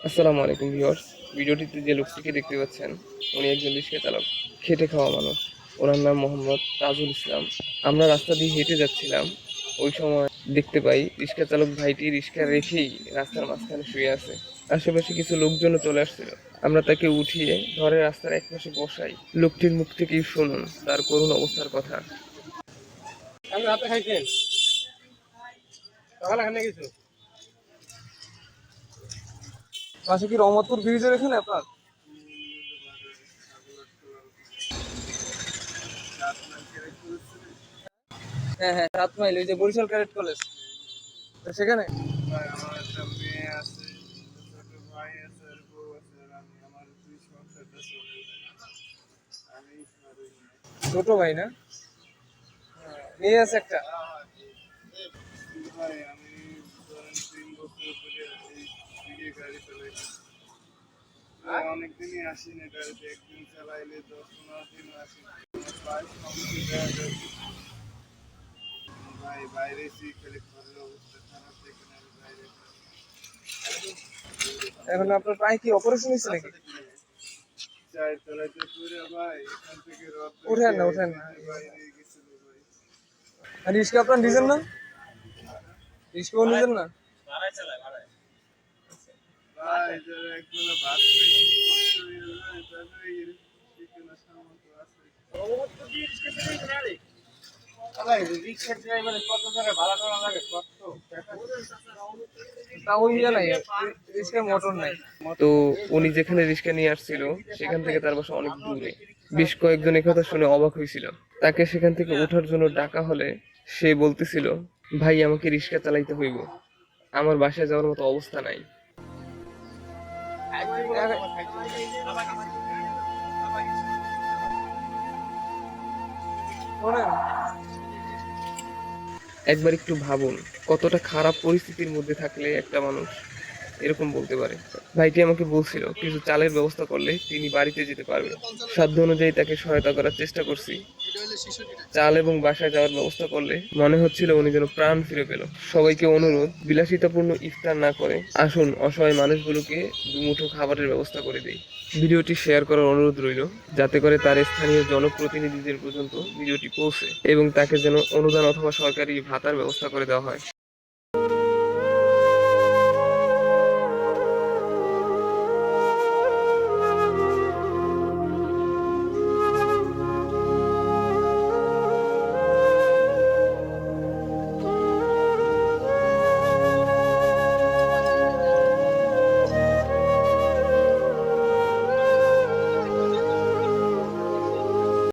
আসসালামু আলাইকুম ভিউয়ার্স। ভিডিওটিতে যে লোকটিকে দেখতে পাচ্ছেন উনি একজন রিক্সা চালক, খেটে খাওয়া মানুষ। ওনার নাম মোহাম্মদ তাজুল ইসলাম। আমরা রাস্তা দিয়ে হেঁটে যাচ্ছিলাম, ওই সময় দেখতে পাই রিক্সা চালক ভাইটি রিক্সা রেখেই রাস্তার মাঝখানে শুয়ে আছে। আশেপাশে কিছু লোকজনও চলে আসছিল। আমরা তাকে উঠিয়ে ধরে রাস্তার একপাশে বসাই। লোকটির মুখ থেকেই শুনুন তার করুণ অবস্থার কথা। আমি রাতে খাইছেন সকালে খানে কিছু পাশে কি রহমতপুর ব্রিজের এখানে আপনার? হ্যাঁ হ্যাঁ, 7 মাইল, ওই যে বরিশাল ক্যাডেট কলেজ সেখানে। আমার একটা মেয়ে আছে, ছোট ভাই আছে, আর বউ আছে, আর আমার দুই সংসারটা চলে যায়। আমি ছোট ভাই না, মেয়ে আছে একটা। ভাই আমি ধরেন 3 বছর ধরে এই দিকে গাড়ি চালাই। অনেকদিনই আসি না গাড়িতে, একদিন চালাইলে 10-15 দিন আসি না। প্রায় সমস্যা দেখা যায় ভাই, বাইরে এসে খালি ঘরের অবস্থা খারাপ দেখে আমি বাইরে। এখন আপনার পায়ে কি অপারেশন হয়েছে নাকি? চাই চালাইতে পুরো ভাই, এখান থেকে রথ উঠেন না উঠেন না, বাইরে গেছিল ভাই। আর রিস্কা আপনার ডিজেল না? রিস্কা নিজের না? ভাড়ায় চালায়, ভাড়ায় ভাই। যারা একবেলা ভাত খেয়ে কষ্ট হয়ে যায় তাদের এই চিকেন সামর্থ্য আছে। অবশ্যই কি রিস্কা চালাইতে পারে? ভাই রিক্সা ড্রাইভারে কত টাকা ভাড়া করা লাগে? কত তাও ইয়া নাই, রিক্সার মোটর নাই। তো উনি যেখানে রিক্সা নিয়ে আসছিল সেখান থেকে তার বাসা অনেক দূরে। বেশ কয়েকজন একথা শুনে অবাক হয়েছিল। তাকে সেখান থেকে ওঠার জন্য ডাকা হলে সে বলতেছিল, ভাই আমাকে রিক্সা চালাইতে হইব, আমার বাসায় যাওয়ার মতো অবস্থা নাই। শোনেন, একবার একটু ভাবুন কতটা খারাপ পরিস্থিতির মধ্যে থাকলে একটা মানুষ এরকম বলতে পারে। ভাইটি আমাকে বলছিল কিছু চালের ব্যবস্থা করলে তিনি বাড়িতে যেতে পারবে। সাধ্য অনুযায়ী তাকে সহায়তা করার চেষ্টা করছি। চাল এবং বাসায় যাওয়ার ব্যবস্থা করলে মনে হচ্ছিল উনি যেন প্রাণ ফিরে পেল। সবাইকে অনুরোধ, বিলাসিতাপূর্ণ ইফতার না করে আসুন অসহায় মানুষগুলোকে দুমুঠো খাবারের ব্যবস্থা করে দেই। ভিডিওটি শেয়ার করার অনুরোধ রইল, যাতে করে তার স্থানীয় জনপ্রতিনিধিদের পর্যন্ত ভিডিওটি পৌঁছে এবং তাকে যেন অনুদান অথবা সরকারি ভাতার ব্যবস্থা করে দেওয়া হয়।